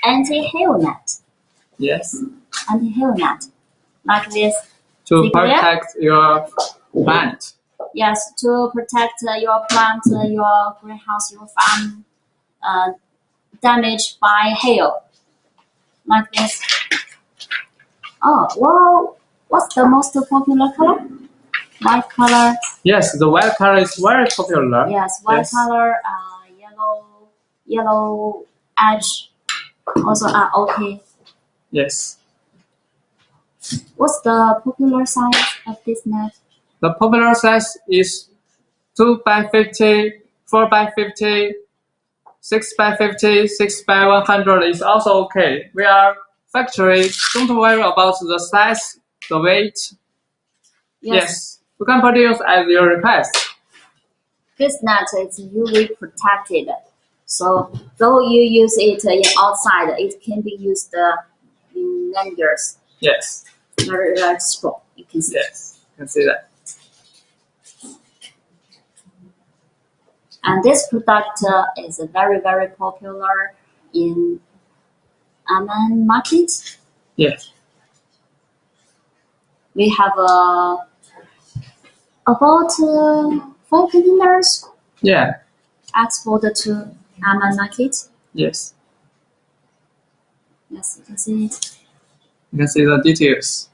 anti-hail net. Yes. Anti-hail net, like this. To protect your plant. Yes, to protect your plant, your greenhouse, your farm, damaged by hail, like this. Oh, well, what's the most popular color? White color. Yes, the white color is very popular. Yes, white color, yellow edge also are okay. Yes. What's the popular size of this net? The popular size is 2 by 50, 4 by 50, 6 by 50, 6 by 100 is also okay. We are factory, don't worry about the size, the weight. Yes. You can produce as your request. This net is UV protected, so though you use it in outside, it can be used in many years. Yes. Very, very strong. You can see. Yes, you can see that. And this product is very, very popular in Amman market. Yes. We have about 4 containers. Yeah. Exported to Amman market. Yes. Yes, you can see it. You can see the details.